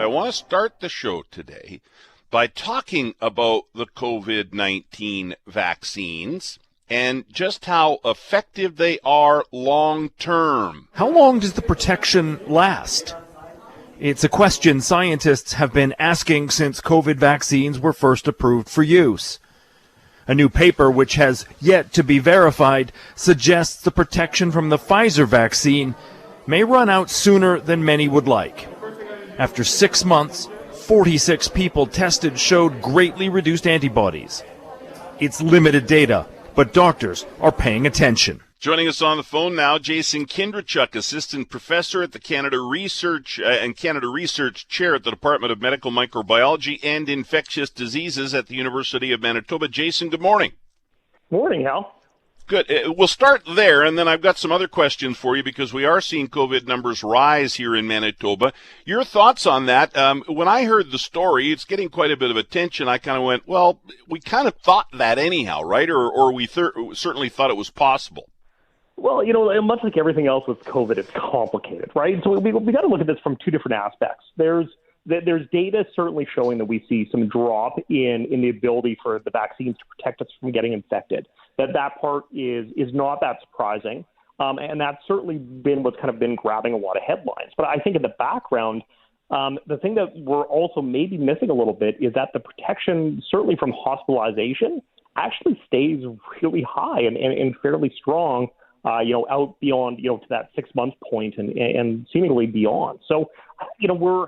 I want to start the show today by talking about the COVID-19 vaccines and just how effective they are long term. How long does the protection last? It's a question scientists have been asking since COVID vaccines were first approved for use. A new paper, which has yet to be verified, suggests the protection from the Pfizer vaccine may run out sooner than many would like. After 6 months, 46 people tested showed greatly reduced antibodies. It's limited data, but doctors are paying attention. Joining us on the phone now, Jason Kindrachuk, Assistant Professor at the Canada Research Chair at the Department of Medical Microbiology and Infectious Diseases at the University of Manitoba. Jason, good morning. Morning, Hal. Good. We'll start there, and then I've got some other questions for you because we are seeing COVID numbers rise here in Manitoba. Your thoughts on that? When I heard the story, it's getting quite a bit of attention. I kind of went, well, we kind of thought that anyhow, right? Or we certainly thought it was possible. Well, much like everything else with COVID, it's complicated, right? So we got to look at this from two different aspects. There's data certainly showing that we see some drop in the ability for the vaccines to protect us from getting infected. That part is not that surprising, and that's certainly been what's kind of been grabbing a lot of headlines. But I think in the background, the thing that we're also maybe missing a little bit is that the protection, certainly from hospitalization, actually stays really high and fairly strong. Out beyond, to that 6 month point and seemingly beyond. So, we're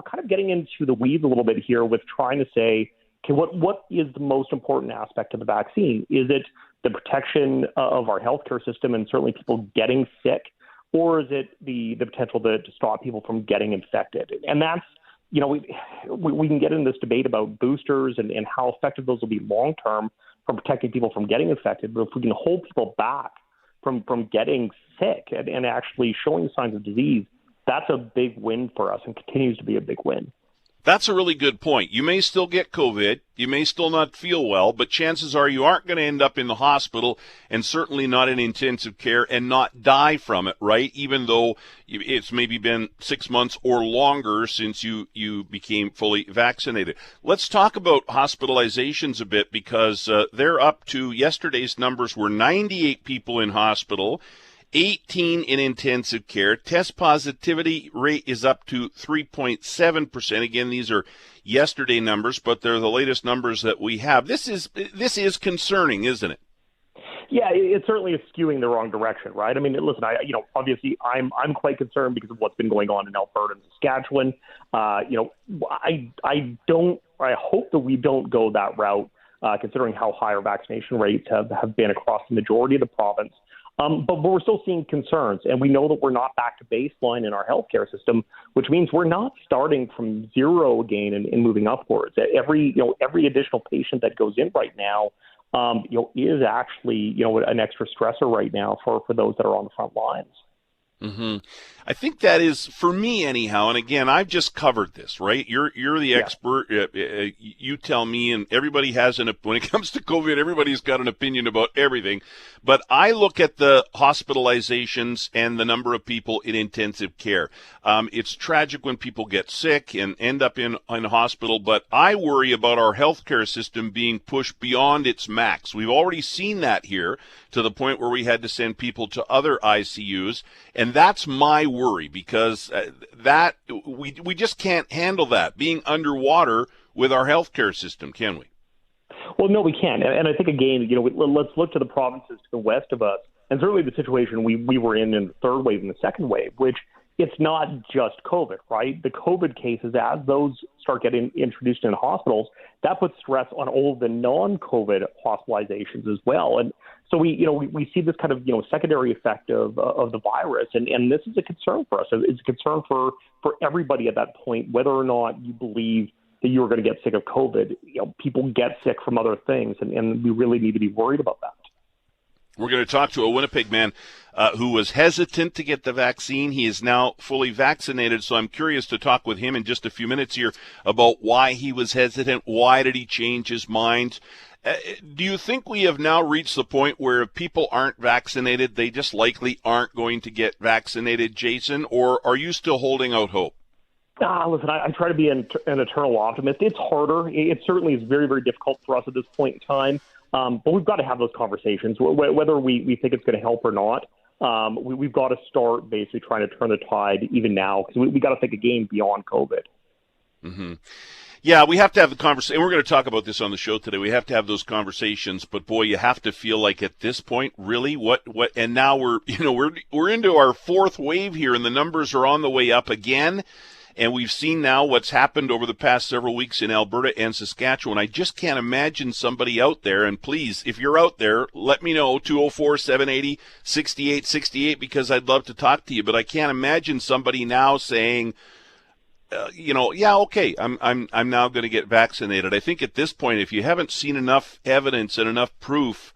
kind of getting into the weeds a little bit here with trying to say, okay, what is the most important aspect of the vaccine? Is it the protection of our healthcare system and certainly people getting sick, or is it the potential to stop people from getting infected? And that's, we can get in this debate about boosters and how effective those will be long term from protecting people from getting infected. But if we can hold people back from getting sick and actually showing signs of disease, that's a big win for us and continues to be a big win. That's a really good point. You may still get COVID, you may still not feel well, but chances are you aren't going to end up in the hospital and certainly not in intensive care and not die from it, right? Even though it's maybe been 6 months or longer since you became fully vaccinated. Let's talk about hospitalizations a bit because they're up to, yesterday's numbers were 98 people in hospital, 18 in intensive care. Test positivity rate is up to 3.7%. Again, these are yesterday numbers, but they're the latest numbers that we have. This is concerning, isn't it? Yeah, it certainly is skewing the wrong direction, right? I mean, listen, obviously I'm quite concerned because of what's been going on in Alberta and Saskatchewan. I hope that we don't go that route, considering how high our vaccination rates have been across the majority of the province. But we're still seeing concerns, and we know that we're not back to baseline in our healthcare system, which means we're not starting from zero again and moving upwards. Every additional patient that goes in right now, is actually, an extra stressor right now for those that are on the front lines. Mm-hmm. I think that is, for me anyhow, and again, I've just covered this, right? You're the expert. You tell me, and everybody has when it comes to COVID, everybody's got an opinion about everything. But I look at the hospitalizations and the number of people in intensive care. It's tragic when people get sick and end up in hospital, but I worry about our healthcare system being pushed beyond its max. We've already seen that here to the point where we had to send people to other ICUs, and that's my worry because that we just can't handle that, being underwater with our healthcare system, can we? Well, no, we can't. And I think, again, let's look to the provinces to the west of us, and certainly the situation we were in the third wave and the second wave, which it's not just COVID, right? The COVID cases, as those start getting introduced in hospitals, that puts stress on all of the non-COVID hospitalizations as well. And so we see this kind of, secondary effect of the virus. And this is a concern for us. It's a concern for everybody at that point, whether or not you believe that you're going to get sick of COVID. People get sick from other things, and we really need to be worried about that. We're going to talk to a Winnipeg man who was hesitant to get the vaccine. He is now fully vaccinated, so I'm curious to talk with him in just a few minutes here about why he was hesitant, why did he change his mind. Do you think we have now reached the point where if people aren't vaccinated, they just likely aren't going to get vaccinated, Jason, or are you still holding out hope? Listen, I try to be an eternal optimist. It's harder. It certainly is very, very difficult for us at this point in time. But we've got to have those conversations, whether we think it's going to help or not. We've got to start basically trying to turn the tide even now, because we got to think a game beyond COVID. Mm-hmm. Yeah, we have to have the conversation. We're going to talk about this on the show today. We have to have those conversations, but boy, you have to feel like at this point, really, what? And now we're into our fourth wave here, and the numbers are on the way up again. And we've seen now what's happened over the past several weeks in Alberta and Saskatchewan. I just can't imagine somebody out there, and please, if you're out there, let me know, 204-780-6868, because I'd love to talk to you. But I can't imagine somebody now saying, yeah, okay, I'm now going to get vaccinated. I think at this point, if you haven't seen enough evidence and enough proof,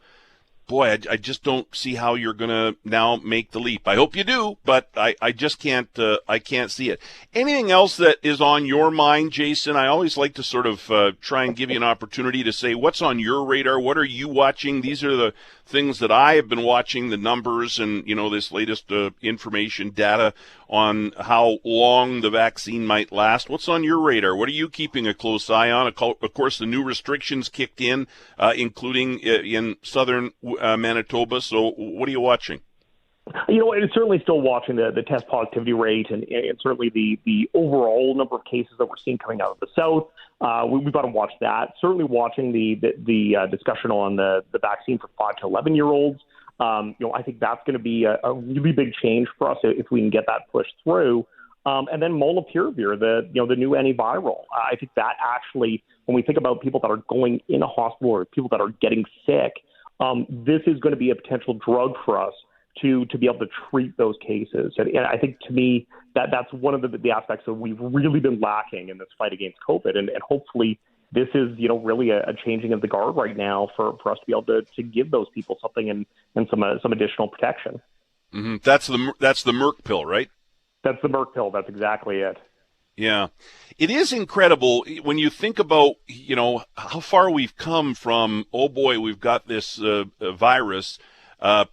boy, I just don't see how you're going to now make the leap. I hope you do, but I just can't see it. Anything else that is on your mind, Jason? I always like to sort of try and give you an opportunity to say what's on your radar. What are you watching? These are the things that I have been watching, the numbers and, this latest information, data on how long the vaccine might last. What's on your radar? What are you keeping a close eye on? Of course, the new restrictions kicked in, including in southern Manitoba. So what are you watching? It's certainly still watching the test positivity rate and certainly the overall number of cases that we're seeing coming out of the south. We've got to watch that. Certainly watching the discussion on the vaccine for 5 to 11-year-olds. I think that's going to be a really big change for us if we can get that pushed through. And then molnupiravir, the new antiviral. I think that actually, when we think about people that are going in a hospital or people that are getting sick, this is going to be a potential drug for us to be able to treat those cases. And I think, to me, that's one of the aspects that we've really been lacking in this fight against COVID. And hopefully this is, really a changing of the guard right now for us to be able to give those people something and some additional protection. Mm-hmm. That's the Merck pill, right? That's the Merck pill. That's exactly it. Yeah. It is incredible when you think about, how far we've come from, oh boy, we've got this virus,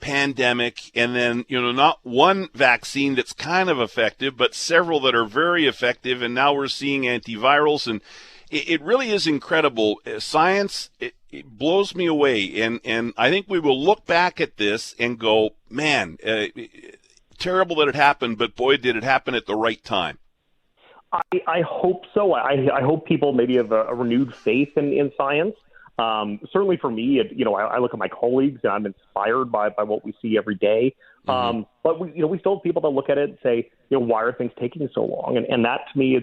pandemic, and then, not one vaccine that's kind of effective, but several that are very effective. And now we're seeing antivirals, and it really is incredible. Science, it blows me away. And I think we will look back at this and go, man, terrible that it happened, but boy, did it happen at the right time. I hope so. I hope people maybe have a renewed faith in science. Certainly for me, I look at my colleagues and I'm inspired by what we see every day. Mm-hmm. But we still have people that look at it and say, why are things taking so long? And that, to me,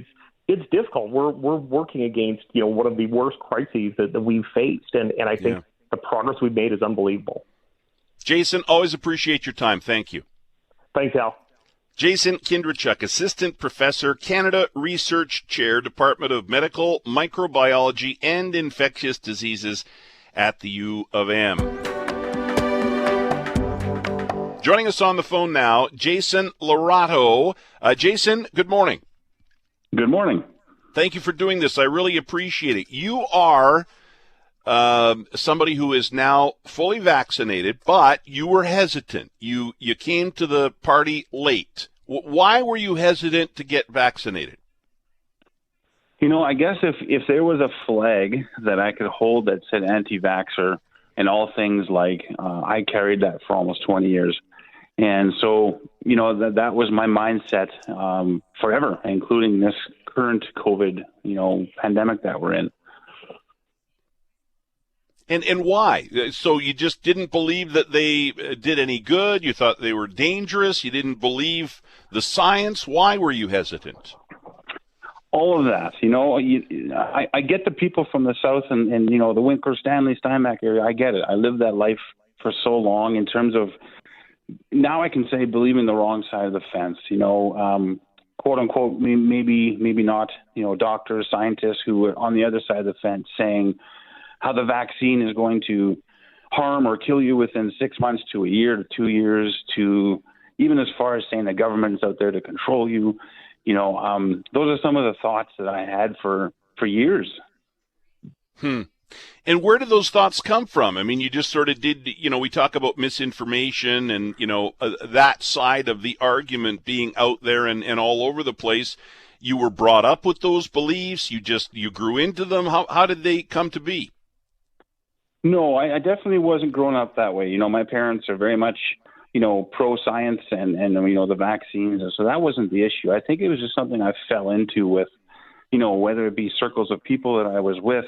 it's difficult. We're working against, one of the worst crises that we've faced. And I think the progress we've made is unbelievable. Jason, always appreciate your time. Thank you. Thanks, Al. Jason Kindrachuk, Assistant Professor, Canada Research Chair, Department of Medical Microbiology and Infectious Diseases at the U of M. Joining us on the phone now, Jason Lorato. Jason, good morning. Good morning. Thank you for doing this. I really appreciate it. You are somebody who is now fully vaccinated, but you were hesitant. You came to the party late. Why were you hesitant to get vaccinated? I guess if there was a flag that I could hold that said anti-vaxxer and all things like, I carried that for almost 20 years. And so, that was my mindset forever, including this current COVID, pandemic that we're in. And why? So you just didn't believe that they did any good? You thought they were dangerous? You didn't believe the science? Why were you hesitant? All of that. I get the people from the South and the Winkler, Stanley, Steinbach area. I get it. I lived that life for so long in terms of, now I can say, believing the wrong side of the fence, quote unquote, maybe not, doctors, scientists who were on the other side of the fence saying how the vaccine is going to harm or kill you within 6 months to a year to 2 years, to even as far as saying the government's out there to control you. Those are some of the thoughts that I had for years. And where did those thoughts come from? I mean, you just sort of did, we talk about misinformation and, that side of the argument being out there and all over the place. you were brought up with those beliefs? You grew into them? How did they come to be? No, I definitely wasn't growing up that way. My parents are very much, pro-science and the vaccines. And so that wasn't the issue. I think it was just something I fell into with, whether it be circles of people that I was with.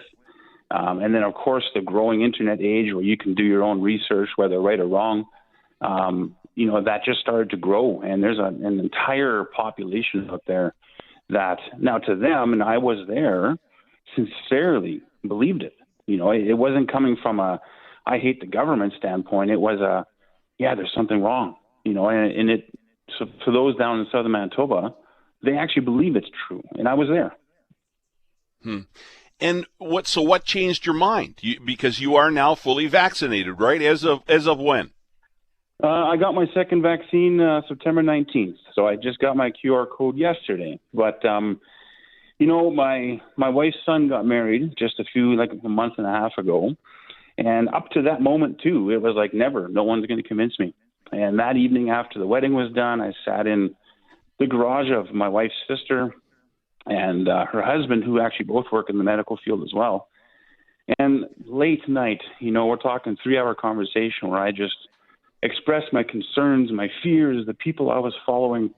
And then, of course, the growing internet age where you can do your own research, whether right or wrong, that just started to grow. And there's an entire population out there that now to them, and I was there, sincerely believed it. It wasn't coming from a I hate the government standpoint. It was there's something wrong. So for those down in southern Manitoba, they actually believe it's true. And I was there. And what changed your mind? Because you are now fully vaccinated, right? As of when? I got my second vaccine September 19th. So I just got my QR code yesterday. But my wife's son got married just a month and a half ago. And up to that moment, too, it was like never. No one's going to convince me. And that evening after the wedding was done, I sat in the garage of my wife's sister and her husband, who actually both work in the medical field as well. And late night, we're talking 3-hour conversation where I just expressed my concerns, my fears, the people I was following.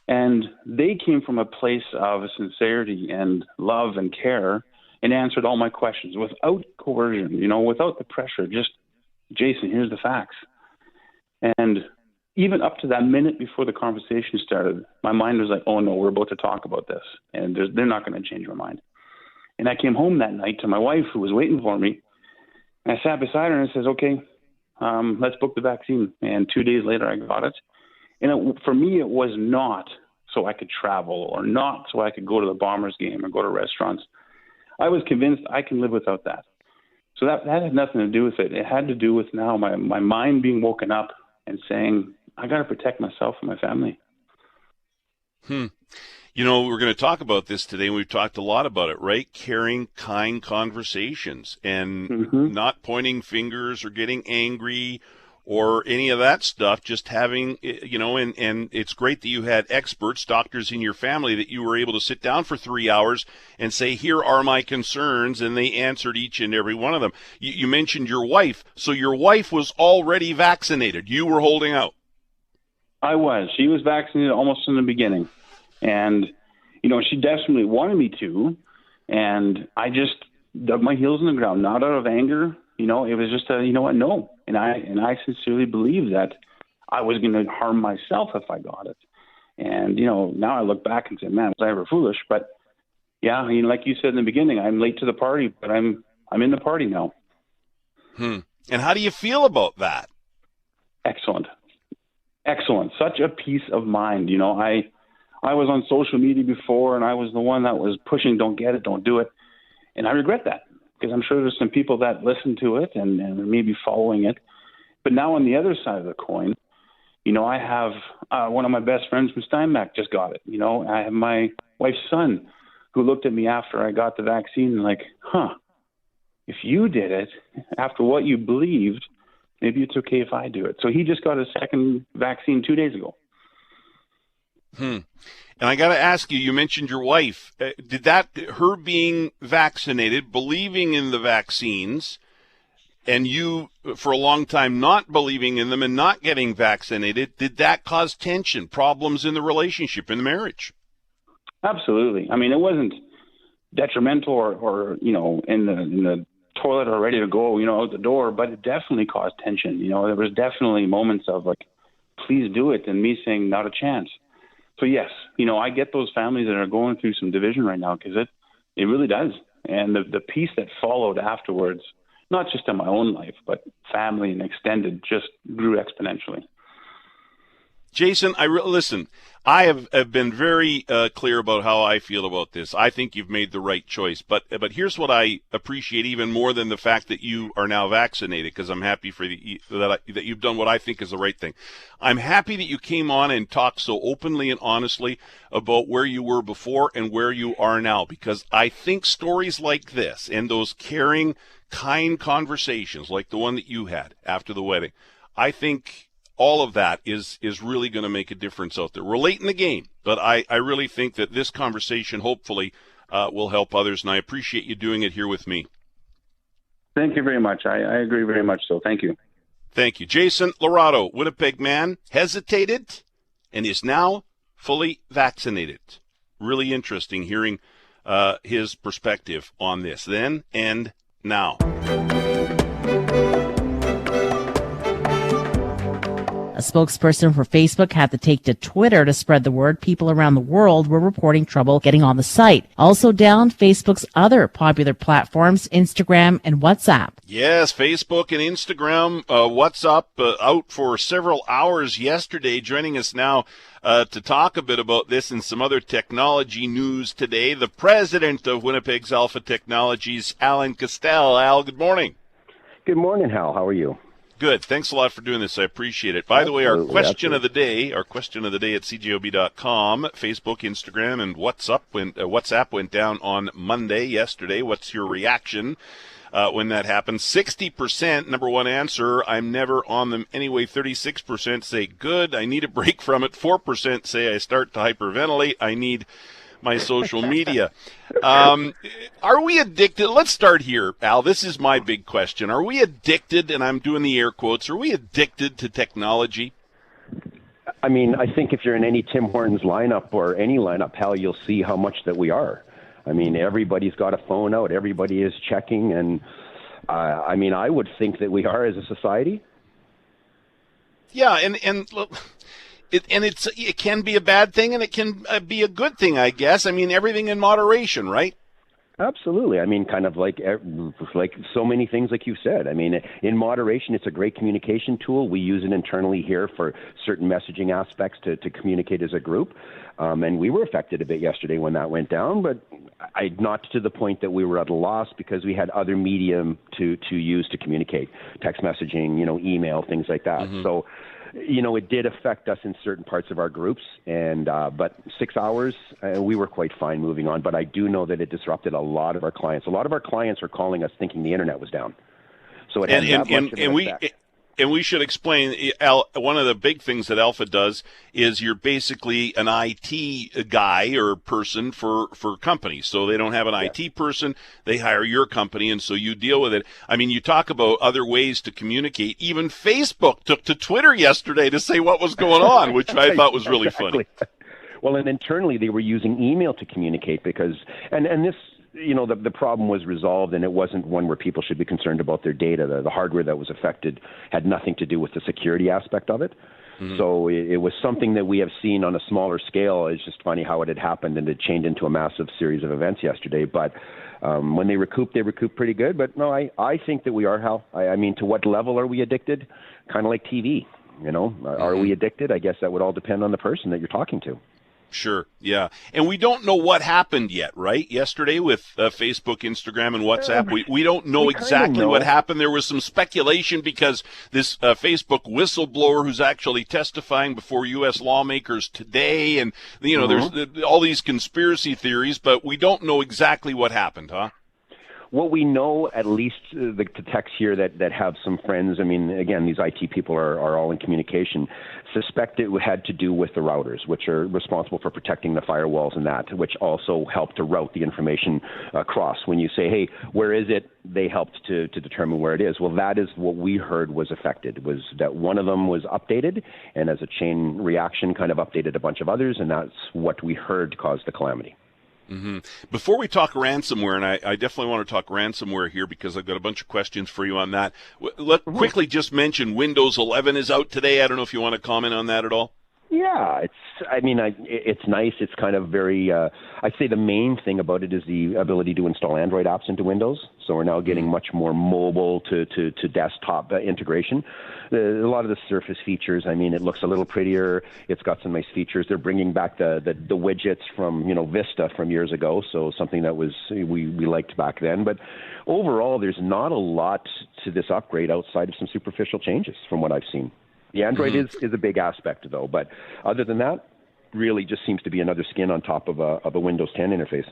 And they came from a place of sincerity and love and care and answered all my questions without coercion, without the pressure, just, Jason, here's the facts. And even up to that minute before the conversation started, my mind was like, oh, no, we're about to talk about this, and they're not going to change my mind. And I came home that night to my wife, who was waiting for me, and I sat beside her and I says, okay, let's book the vaccine. And 2 days later, I got it. And for me, it was not so I could travel or not so I could go to the Bombers game or go to restaurants. I was convinced I can live without that. So that had nothing to do with it. It had to do with now my mind being woken up and saying, I got to protect myself and my family. We're going to talk about this today, and we've talked a lot about it, right? Caring, kind conversations and not pointing fingers or getting angry or any of that stuff, just having, and it's great that you had experts, doctors in your family, that you were able to sit down for 3 hours and say, here are my concerns, and they answered each and every one of them. You mentioned your wife. So your wife was already vaccinated. You were holding out. I was. She was vaccinated almost in the beginning. And, she definitely wanted me to. And I just dug my heels in the ground, not out of anger. It was just no. And I sincerely believed that I was going to harm myself if I got it. And, now I look back and say, man, was I ever foolish? But yeah, like you said in the beginning, I'm late to the party, but I'm in the party now. And how do you feel about that? Excellent. Such a peace of mind. I was on social media before, and I was the one that was pushing, don't get it, don't do it. And I regret that, because I'm sure there's some people that listen to it and are maybe following it. But now on the other side of the coin, I have one of my best friends from Steinbach just got it. I have my wife's son who looked at me after I got the vaccine and like, if you did it after what you believed, maybe it's okay if I do it. So he just got his second vaccine 2 days ago. And I got to ask you, you mentioned your wife. Did her being vaccinated, believing in the vaccines, and you for a long time not believing in them and not getting vaccinated, did that cause tension, problems in the relationship, in the marriage? Absolutely. I mean, it wasn't detrimental or in the toilet or ready to go, out the door, but it definitely caused tension. There was definitely moments of like, please do it, and me saying not a chance. So yes, I get those families that are going through some division right now, because it really does. And the peace that followed afterwards, not just in my own life, but family and extended, just grew exponentially. Jason, listen, I have been very clear about how I feel about this. I think you've made the right choice. But here's what I appreciate even more than the fact that you are now vaccinated, because I'm happy for that you've done what I think is the right thing. I'm happy that you came on and talked so openly and honestly about where you were before and where you are now, because I think stories like this and those caring, kind conversations like the one that you had after the wedding, I think all of that is really going to make a difference out there. We're late in the game, but I really think that this conversation hopefully will help others, and I appreciate you doing it here with me. Thank you very much. I agree very much so. Thank you. Thank you. Jason Lorado, Winnipeg man, hesitated and is now fully vaccinated. Really interesting hearing his perspective on this then and now. A spokesperson for Facebook had to take to Twitter to spread the word. People around the world were reporting trouble getting on the site. Also down, Facebook's other popular platforms, Instagram and WhatsApp. Yes, Facebook and Instagram, WhatsApp out for several hours yesterday. Joining us now to talk a bit about this and some other technology news today, the president of Winnipeg's Alpha Technologies, Alan Castell. Al, good morning. Good morning, Hal. How are you? Good. Thanks a lot for doing this. I appreciate it. By the way, our question of the day at cjob.com, Facebook, Instagram, and WhatsApp went down on Monday, yesterday. What's your reaction when that happens? 60%, number one answer, I'm never on them anyway. 36% say good, I need a break from it. 4% say I start to hyperventilate, I need my social media. Are we addicted? Let's start here, Al. This is my big question. Are we addicted, and I'm doing the air quotes, are we addicted to technology? I mean, I think if you're in any Tim Hortons lineup or any lineup, Hal, you'll see how much that we are. I mean, everybody's got a phone out. Everybody is checking. And, I mean, I would think that we are as a society. Yeah, and look, it can be a bad thing and it can be a good thing, I guess. I mean, everything in moderation, right? Absolutely. I mean, kind of like so many things like you said. I mean, in moderation, it's a great communication tool. We use it internally here for certain messaging aspects to communicate as a group. And we were affected a bit yesterday when that went down, but not to the point that we were at a loss because we had other medium to use to communicate, text messaging, email, things like that. Mm-hmm. So, it did affect us in certain parts of our groups, and but 6 hours, we were quite fine moving on. But I do know that it disrupted a lot of our clients. A lot of our clients are calling us thinking the internet was down. So it had that much of an effect. And we should explain, Al, one of the big things that Alpha does is you're basically an IT guy or person for companies. So they don't have an IT person, they hire your company, and so you deal with it. I mean, you talk about other ways to communicate. Even Facebook took to Twitter yesterday to say what was going on, which I thought was really funny. Well, and internally they were using email to communicate because, and this, the problem was resolved, and it wasn't one where people should be concerned about their data. The hardware that was affected had nothing to do with the security aspect of it. Mm-hmm. So it was something that we have seen on a smaller scale. It's just funny how it had happened, and it changed into a massive series of events yesterday. But when they recouped pretty good. But no, I think that we are, Hal. I mean, to what level are we addicted? Kind of like TV, Are we addicted? I guess that would all depend on the person that you're talking to. Sure, yeah. And we don't know what happened yet, right? Yesterday with Facebook, Instagram, and WhatsApp, we don't know exactly what happened. There was some speculation because this Facebook whistleblower who's actually testifying before U.S. lawmakers today, and, there's all these conspiracy theories, but we don't know exactly what happened, huh? What we know, at least the techs here that have some friends, I mean, again, these IT people are all in communication, suspect it had to do with the routers, which are responsible for protecting the firewalls and that, which also help to route the information across. When you say, hey, where is it? They helped to determine where it is. Well, that is what we heard was affected, was that one of them was updated, and as a chain reaction kind of updated a bunch of others, and that's what we heard caused the calamity. Mm-hmm. Before we talk ransomware, and I definitely want to talk ransomware here because I've got a bunch of questions for you on that. Quickly just mention Windows 11 is out today. I don't know if you want to comment on that at all. Yeah, it's nice. It's kind of very, I'd say the main thing about it is the ability to install Android apps into Windows. So we're now getting much more mobile to desktop integration. A lot of the Surface features, I mean, it looks a little prettier. It's got some nice features. They're bringing back the widgets from, Vista from years ago. So something that was we liked back then. But overall, there's not a lot to this upgrade outside of some superficial changes from what I've seen. The Android is a big aspect, though. But other than that, really just seems to be another skin on top of a Windows 10 interface.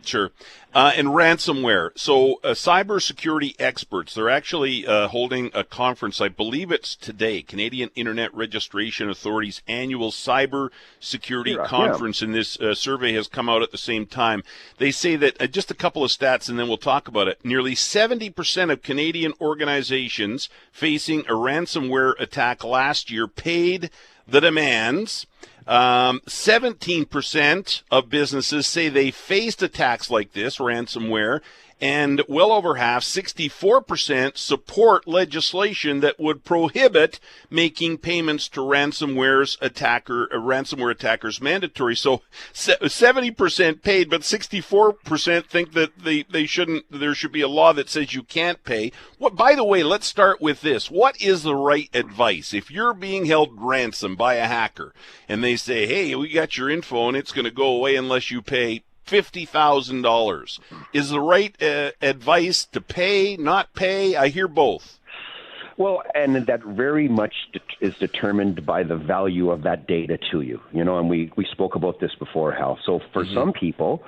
Sure. And ransomware. So cybersecurity experts, they're actually holding a conference, I believe it's today, Canadian Internet Registration Authority's annual cybersecurity conference, and this survey has come out at the same time. They say that, just a couple of stats and then we'll talk about it, nearly 70% of Canadian organizations facing a ransomware attack last year paid the demands. 17% of businesses say they faced attacks like this, ransomware, and well over half, 64%, support legislation that would prohibit making payments to ransomware attackers mandatory. So 70% paid, but 64% think that they shouldn't. There should be a law that says you can't pay. What? By the way, let's start with this. What is the right advice if you're being held ransom by a hacker and they say, "Hey, we got your info and it's going to go away unless you pay $50,000. Is the right advice to pay, not pay? I hear both. Well, and that very much is determined by the value of that data to you. And we spoke about this before, Hal. So for some people,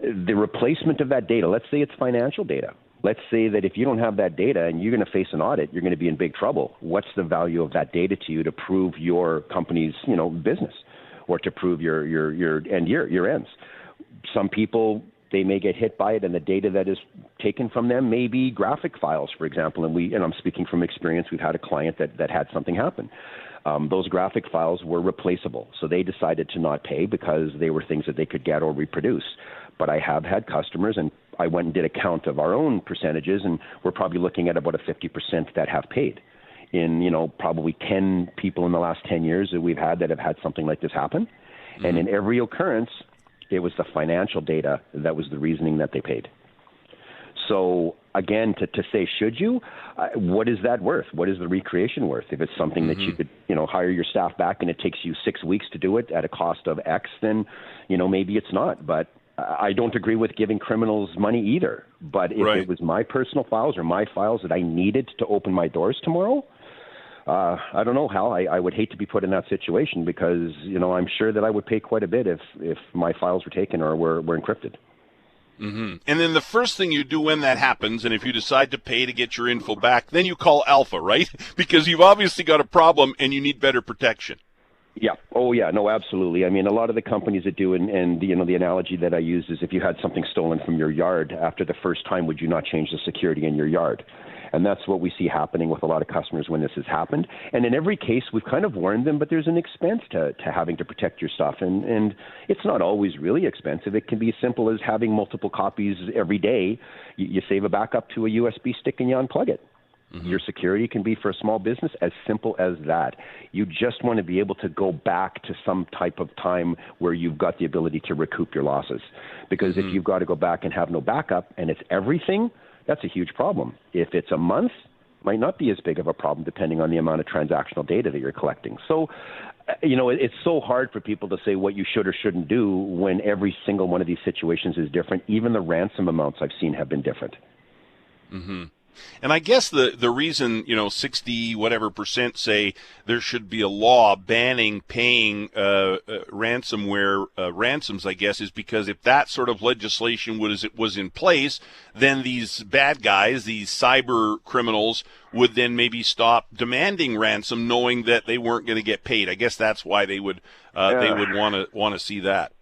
the replacement of that data, let's say it's financial data. Let's say that if you don't have that data and you're going to face an audit, you're going to be in big trouble. What's the value of that data to you to prove your company's, business, or to prove your ends? Some people, they may get hit by it, and the data that is taken from them may be graphic files, for example. And I'm speaking from experience. We've had a client that had something happen. Those graphic files were replaceable, so they decided to not pay because they were things that they could get or reproduce. But I have had customers, and I went and did a count of our own percentages, and we're probably looking at about a 50% that have paid. In probably 10 people in the last 10 years that we've had that have had something like this happen, and in every occurrence, it was the financial data that was the reasoning that they paid. So again, to say, should you, what is that worth? What is the recreation worth? If it's something that you could, hire your staff back and it takes you 6 weeks to do it at a cost of X, then, maybe it's not. But I don't agree with giving criminals money either. But if it was my personal files or my files that I needed to open my doors tomorrow, I don't know, Hal. I would hate to be put in that situation because, I'm sure that I would pay quite a bit if my files were taken or were encrypted. And then the first thing you do when that happens, and if you decide to pay to get your info back, then you call Alpha, right? Because you've obviously got a problem and you need better protection. Yeah. Oh, yeah. No, absolutely. I mean, a lot of the companies that do, and the analogy that I use is if you had something stolen from your yard after the first time, would you not change the security in your yard? And that's what we see happening with a lot of customers when this has happened. And in every case, we've kind of warned them, but there's an expense to having to protect your stuff. And it's not always really expensive. It can be as simple as having multiple copies every day. You save a backup to a USB stick and you unplug it. Your security can be, for a small business, as simple as that. You just want to be able to go back to some type of time where you've got the ability to recoup your losses. Because if you've got to go back and have no backup and it's everything, that's a huge problem. If it's a month, might not be as big of a problem depending on the amount of transactional data that you're collecting. So, it's so hard for people to say what you should or shouldn't do when every single one of these situations is different. Even the ransom amounts I've seen have been different. And I guess the reason, 60 whatever percent say there should be a law banning paying ransomware ransoms, I guess, is because if that sort of legislation was in place, then these bad guys, these cyber criminals, would then maybe stop demanding ransom, knowing that they weren't going to get paid. I guess that's why they would want to see that.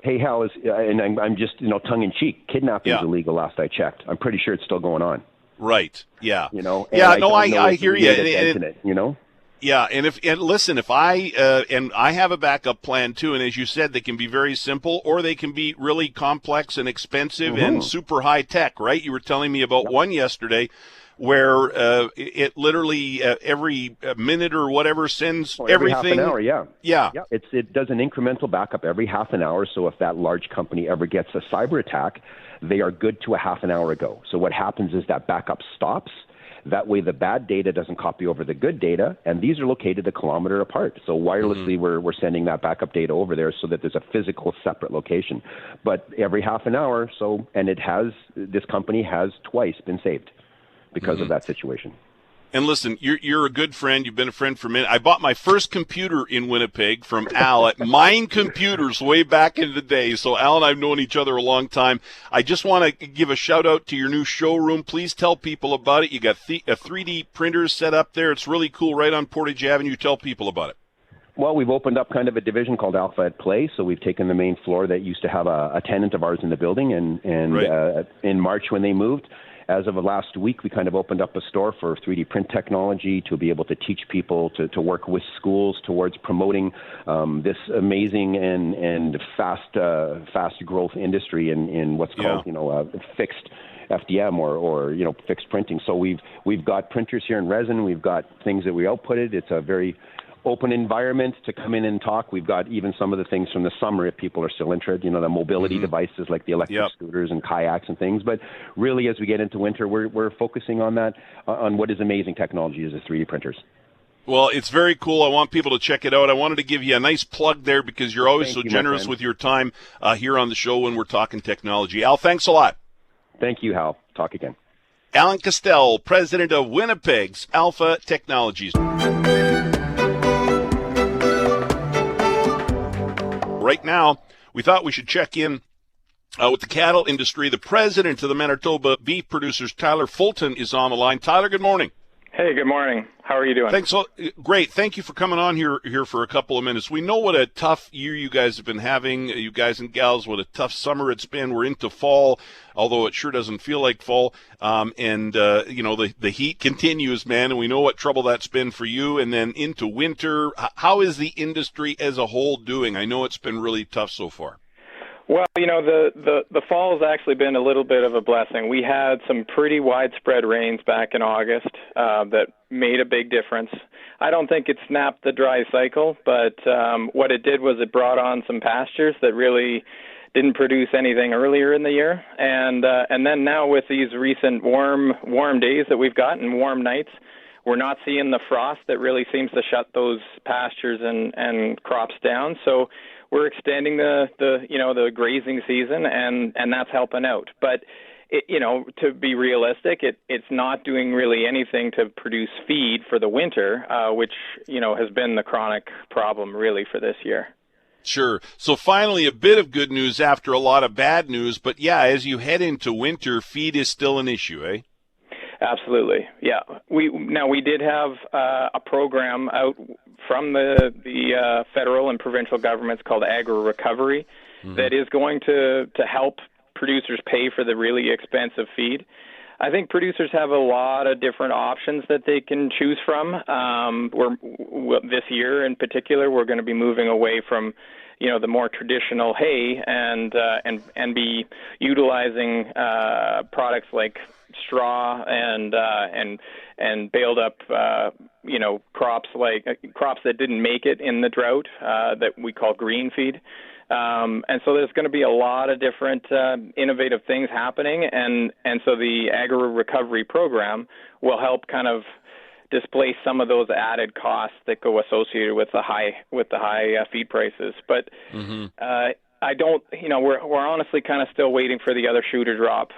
Hey, Hal, and I'm just tongue in cheek. Kidnapping is illegal. Last I checked, I'm pretty sure it's still going on. Right. Yeah. I hear you. Yeah, and listen, if I have a backup plan too, and as you said, they can be very simple or they can be really complex and expensive and super high tech. Right? You were telling me about one yesterday where it literally every minute or whatever sends every everything. Half an hour, yeah. It does an incremental backup every half an hour. So if that large company ever gets a cyber attack, they are good to a half an hour ago. So what happens is that backup stops. That way the bad data doesn't copy over the good data, and these are located a kilometer apart. So wirelessly we're sending that backup data over there so that there's a physical separate location. But every half an hour, this company has twice been saved because of that situation. And listen, you're a good friend. You've been a friend for a minute. I bought my first computer in Winnipeg from Al at Mine Computers way back in the day. So Al and I have known each other a long time. I just want to give a shout out to your new showroom. Please tell people about it. You got a 3D printer set up there. It's really cool, right on Portage Avenue. Tell people about it. Well, we've opened up kind of a division called Alpha at Play. So we've taken the main floor that used to have a tenant of ours in the building, and right. In March when they moved, as of last week, we kind of opened up a store for 3D print technology to be able to teach people to work with schools towards promoting this amazing and fast growth industry in what's called fixed FDM or fixed printing. So we've got printers here in resin. We've got things that we outputted. It's a very open environment to come in and talk. We've got even some of the things from the summer if people are still interested, the mobility devices like the electric scooters and kayaks and things. But really, as we get into winter, we're focusing on that, on what is amazing technology is the 3D printers. Well, it's very cool. I want people to check it out. I wanted to give you a nice plug there because you're always so generous with your time here on the show when we're talking technology. Al, thanks a lot. Thank you, Hal. Talk again. Alan Castell, president of Winnipeg's Alpha Technologies. Right now, we thought we should check in with the cattle industry. The president of the Manitoba Beef Producers, Tyler Fulton, is on the line. Tyler, good morning. Hey, good morning. How are you doing? Thanks. Great. Thank you for coming on here for a couple of minutes. We know what a tough year you guys have been having, you guys and gals, what a tough summer it's been. We're into fall, although it sure doesn't feel like fall. The heat continues, man, and we know what trouble that's been for you. And then into winter, how is the industry as a whole doing? I know it's been really tough so far. Well, the fall has actually been a little bit of a blessing. We had some pretty widespread rains back in August that made a big difference. I don't think it snapped the dry cycle, but what it did was it brought on some pastures that really didn't produce anything earlier in the year. And then now with these recent warm days that we've got and warm nights, we're not seeing the frost that really seems to shut those pastures and crops down. So we're extending the grazing season, and that's helping out. But to be realistic, it's not doing really anything to produce feed for the winter, which has been the chronic problem really for this year. Sure. So finally, a bit of good news after a lot of bad news. But yeah, as you head into winter, feed is still an issue, eh? Absolutely, yeah. We did have a program out from the federal and provincial governments called Agri-Recovery that is going to help producers pay for the really expensive feed. I think producers have a lot of different options that they can choose from. This year in particular, we're going to be moving away from the more traditional hay and be utilizing products like straw and baled up crops that didn't make it in the drought that we call green feed. And so there's going to be a lot of different innovative things happening, and so the Agri-Recovery program will help kind of displace some of those added costs that go associated with the high feed prices. But I don't, we're honestly kind of still waiting for the other shoe to drop.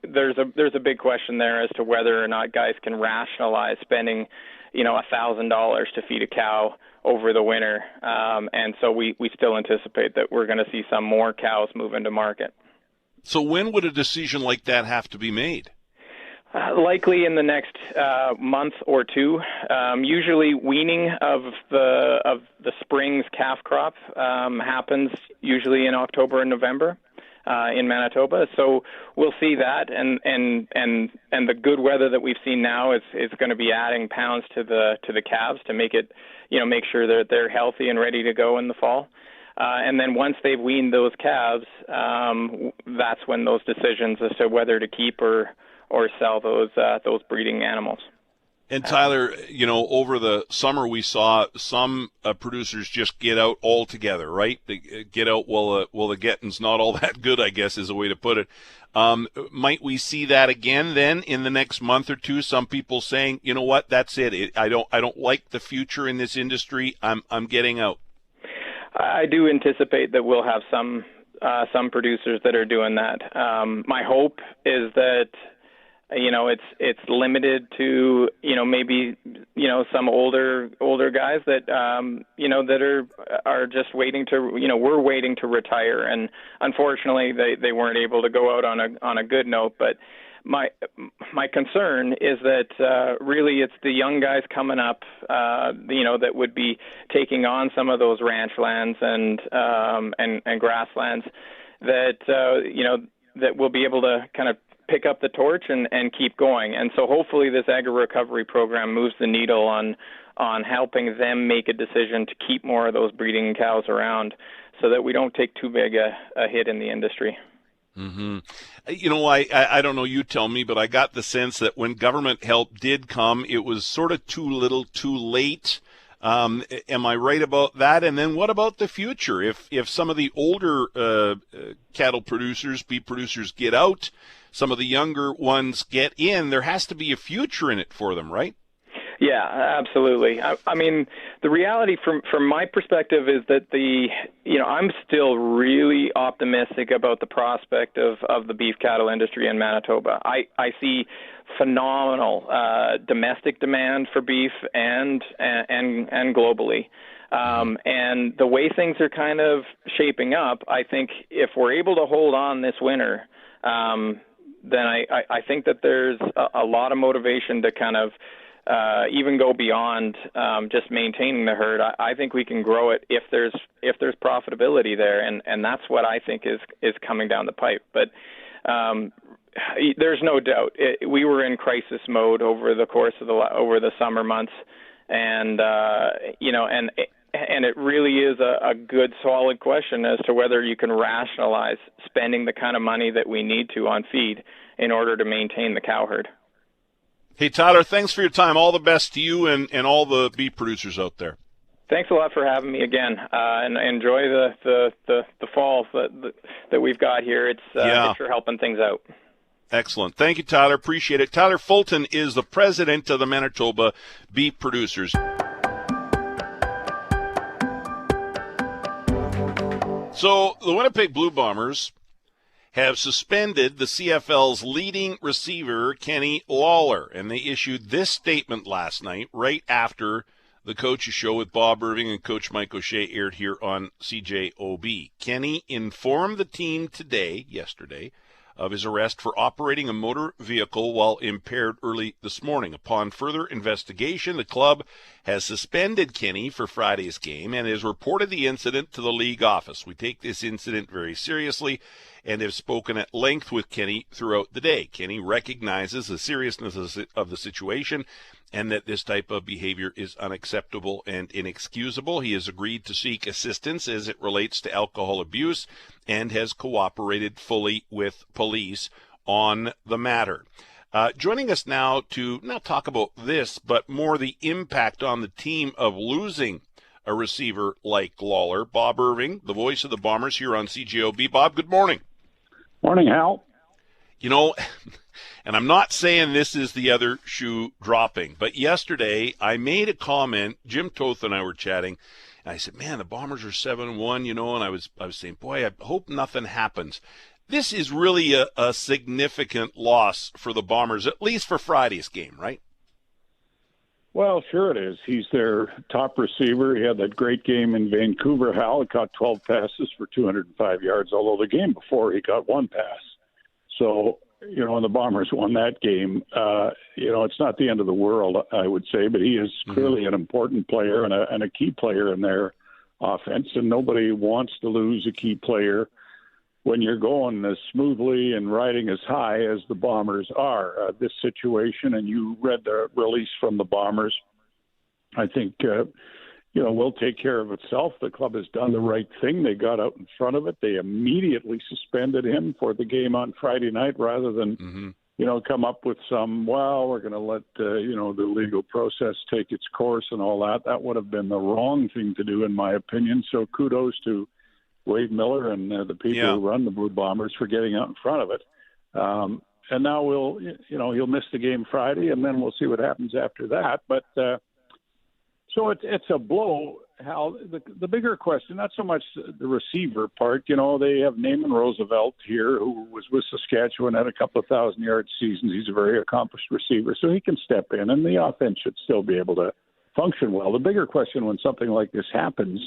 There's a big question there as to whether or not guys can rationalize spending, $1,000 to feed a cow over the winter. And so we still anticipate that we're going to see some more cows move into market. So when would a decision like that have to be made? Likely in the next month or two. Usually weaning of the spring's calf crop happens usually in October and November in Manitoba. So we'll see that, and the good weather that we've seen now is going to be adding pounds to the calves to make it, make sure that they're healthy and ready to go in the fall. And then once they've weaned those calves, that's when those decisions as to whether to keep or sell those breeding animals. And Tyler, over the summer we saw some producers just get out altogether, right? They get out while the getting's not all that good, I guess is a way to put it. Might we see that again then in the next month or two? Some people saying, you know what, that's it. I don't like the future in this industry. I'm getting out. I do anticipate that we'll have some producers that are doing that. My hope is that It's limited to maybe some older guys that that are just waiting to we're waiting to retire, and unfortunately they weren't able to go out on a good note. But my concern is that really it's the young guys coming up that would be taking on some of those ranch lands and grasslands that that will be able to kind of pick up the torch and keep going. And so hopefully this agri-recovery program moves the needle on helping them make a decision to keep more of those breeding cows around so that we don't take too big a hit in the industry. Mm-hmm. I don't know, you tell me, but I got the sense that when government help did come, it was sort of too little too late. Am I right about that? And then what about the future? If some of the older cattle producers, beef producers get out, some of the younger ones get in, there has to be a future in it for them, right? Yeah, absolutely. I mean, the reality from my perspective is that I'm still really optimistic about the prospect of the beef cattle industry in Manitoba. I see phenomenal domestic demand for beef and globally. And the way things are kind of shaping up, I think if we're able to hold on this winter, then I think that there's a lot of motivation to kind of even go beyond just maintaining the herd. I think we can grow it if there's profitability there, and that's what I think is coming down the pipe. But there's no doubt we were in crisis mode over the course of over the summer months, and and it really is a good, solid question as to whether you can rationalize spending the kind of money that we need to on feed in order to maintain the cow herd. Hey, Tyler, thanks for your time. All the best to you and all the beef producers out there. Thanks a lot for having me again, and enjoy the fall that we've got here. It's sure helping things out. Excellent. Thank you, Tyler. Appreciate it. Tyler Fulton is the president of the Manitoba Beef Producers. So the Winnipeg Blue Bombers have suspended the CFL's leading receiver, Kenny Lawler, and they issued this statement last night right after the Coach's Show with Bob Irving and Coach Mike O'Shea aired here on CJOB. Kenny informed the team yesterday, of his arrest for operating a motor vehicle while impaired early this morning. Upon further investigation, the club has suspended Kenny for Friday's game and has reported the incident to the league office. We take this incident very seriously and have spoken at length with Kenny throughout the day. Kenny recognizes the seriousness of the situation and that this type of behavior is unacceptable and inexcusable. He has agreed to seek assistance as it relates to alcohol abuse and has cooperated fully with police on the matter. Joining us now to not talk about this, but more the impact on the team of losing a receiver like Lawler, Bob Irving, the voice of the Bombers here on CJOB. Bob, good morning. Morning, Hal. You know, and I'm not saying this is the other shoe dropping, but yesterday I made a comment. Jim Toth and I were chatting, and I said, man, the Bombers are 7-1, and I was saying, boy, I hope nothing happens. This is really a significant loss for the Bombers, at least for Friday's game, right? Well, sure it is. He's their top receiver. He had that great game in Vancouver, Hal. He caught 12 passes for 205 yards, although the game before he got one pass. So, when the Bombers won that game, it's not the end of the world, I would say, but he is clearly an important player and a key player in their offense, and nobody wants to lose a key player when you're going as smoothly and riding as high as the Bombers are. This situation, and you read the release from the Bombers, I think, will take care of itself. The club has done the right thing. They got out in front of it. They immediately suspended him for the game on Friday night rather than, come up with we're going to let, the legal process take its course and all that. That would have been the wrong thing to do, in my opinion. So kudos to Wade Miller and the people who run the Blue Bombers for getting out in front of it. And now he'll miss the game Friday, and then we'll see what happens after that. But so it's a blow, Hal, the bigger question, not so much the receiver part. You know, they have Naaman Roosevelt here, who was with Saskatchewan, had a couple of 1,000-yard seasons. He's a very accomplished receiver, so he can step in, and the offense should still be able to function well. The bigger question when something like this happens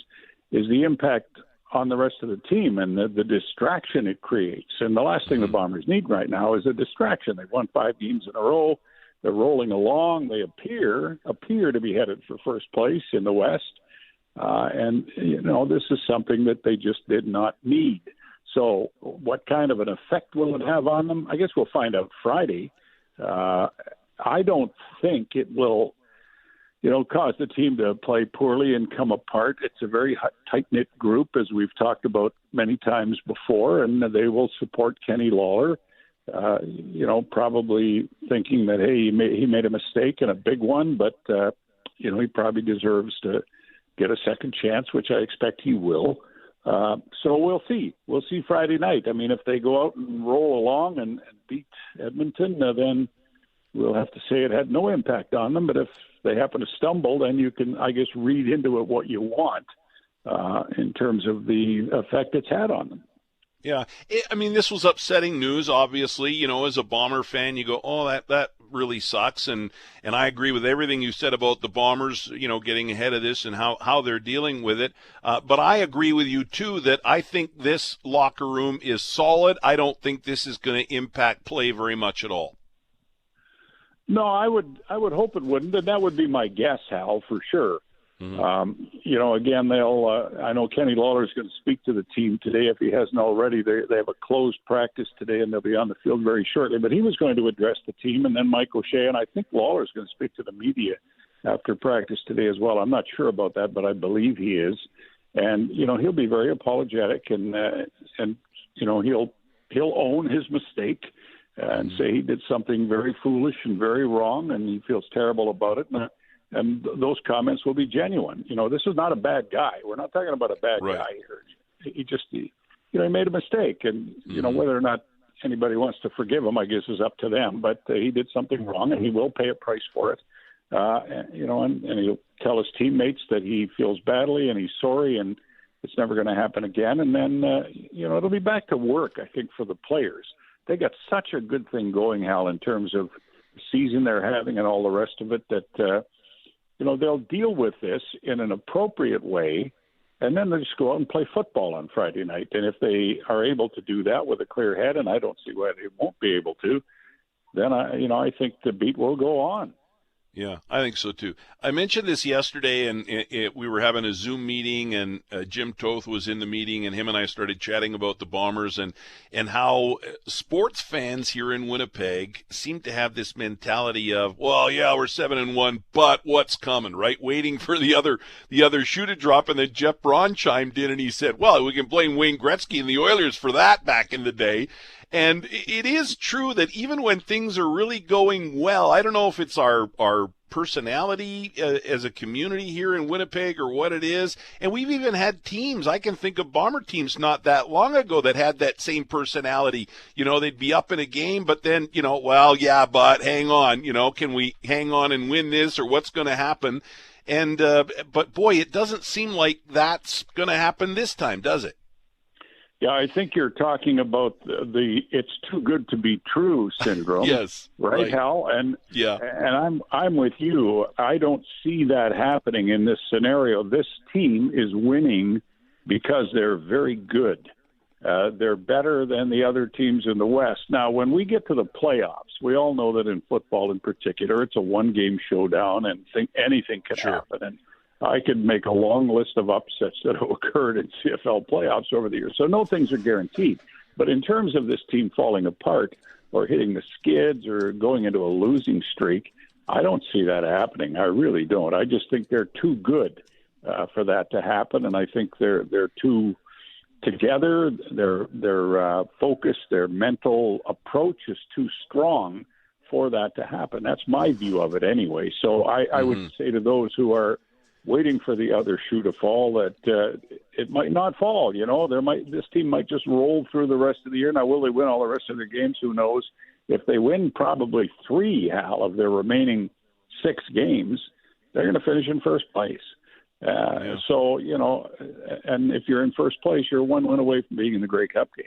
is the impact on the rest of the team and the distraction it creates. And the last thing the Bombers need right now is a distraction. They've won 5 games in a row. They're rolling along. They appear to be headed for first place in the West. And, you know, this is something that they just did not need. So what kind of an effect will it have on them? I guess we'll find out Friday. I don't think it will, you know, cause the team to play poorly and come apart. It's a very tight-knit group, as we've talked about many times before, and they will support Kenny Lawler, you know, probably thinking that, hey, he made a mistake and a big one, but, you know, he probably deserves to get a second chance, which I expect he will. So we'll see. We'll see Friday night. I mean, if they go out and roll along and beat Edmonton, then we'll have to say it had no impact on them. But if they happen to stumble, then you can, I guess, read into it what you want in terms of the effect it's had on them. Yeah. I mean, this was upsetting news, obviously. You know, as a Bomber fan, you go, oh, that really sucks. And I agree with everything you said about the Bombers, you know, getting ahead of this and how they're dealing with it. But I agree with you, too, that I think this locker room is solid. I don't think this is going to impact play very much at all. No, I would hope it wouldn't, and that would be my guess, Hal, for sure. Mm-hmm. You know, again, I know Kenny Lawler is going to speak to the team today if he hasn't already. They have a closed practice today, and they'll be on the field very shortly. But he was going to address the team, and then Mike O'Shea, and I think Lawler is going to speak to the media after practice today as well. I'm not sure about that, but I believe he is. And, you know, he'll be very apologetic, and you know, he'll own his mistake and say he did something very foolish and very wrong, and he feels terrible about it. And those comments will be genuine. You know, this is not a bad guy. We're not talking about a bad guy here. He made a mistake. And, you know, whether or not anybody wants to forgive him, I guess, is up to them. But he did something wrong, and he will pay a price for it. You know, and he'll tell his teammates that he feels badly and he's sorry and it's never going to happen again. And then, you know, it'll be back to work, I think, for the players. They got such a good thing going, Hal, in terms of the season they're having and all the rest of it that, you know, they'll deal with this in an appropriate way, and then they'll just go out and play football on Friday night. And if they are able to do that with a clear head, and I don't see why they won't be able to, then I think the beat will go on. Yeah, I think so too. I mentioned this yesterday, and we were having a Zoom meeting, and Jim Toth was in the meeting, and him and I started chatting about the Bombers and how sports fans here in Winnipeg seem to have this mentality of, well, yeah, we're 7-1, but what's coming, right? Waiting for the other shoe to drop, and then Jeff Braun chimed in and he said, well, we can blame Wayne Gretzky and the Oilers for that back in the day. And it is true that even when things are really going well, I don't know if it's our personality as a community here in Winnipeg or what it is. And we've even had teams, I can think of Bomber teams not that long ago that had that same personality. You know, they'd be up in a game, but then, you know, well, yeah, but hang on, you know, can we hang on and win this, or what's going to happen? And but boy, it doesn't seem like that's going to happen this time, does it? Yeah, I think you're talking about the "it's too good to be true" syndrome. Yes, right, Hal. And yeah, and I'm with you. I don't see that happening in this scenario. This team is winning because they're very good. They're better than the other teams in the West. Now, when we get to the playoffs, we all know that in football, in particular, it's a one-game showdown, and anything can happen. And I could make a long list of upsets that have occurred in CFL playoffs over the years. So no things are guaranteed. But in terms of this team falling apart or hitting the skids or going into a losing streak, I don't see that happening. I really don't. I just think they're too good for that to happen, and I think they're too together. Their focus, their mental approach is too strong for that to happen. That's my view of it anyway. So I would say to those who are waiting for the other shoe to fall that it might not fall. You know, this team might just roll through the rest of the year. Now, will they win all the rest of their games? Who knows? If they win probably 3, Hal, of their remaining 6 games, they're going to finish in first place. So, and if you're in first place, you're one win away from being in the Grey Cup game.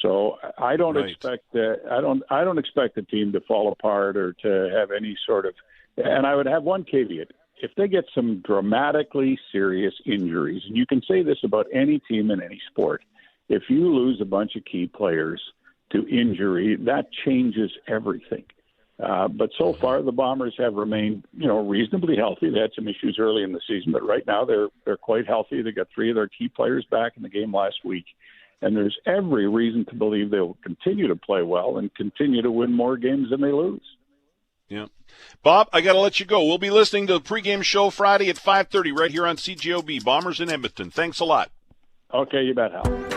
So I don't expect I don't expect the team to fall apart or to have any sort of. And I would have one caveat: if they get some dramatically serious injuries, and you can say this about any team in any sport, if you lose a bunch of key players to injury, that changes everything. But so far, the Bombers have remained, reasonably healthy. They had some issues early in the season, but right now they're quite healthy. They got 3 of their key players back in the game last week. And there's every reason to believe they will continue to play well and continue to win more games than they lose. Yeah. Bob, I got to let you go. We'll be listening to the pregame show Friday at 5:30 right here on CJOB, Bombers in Edmonton. Thanks a lot. Okay, you bet, Hal.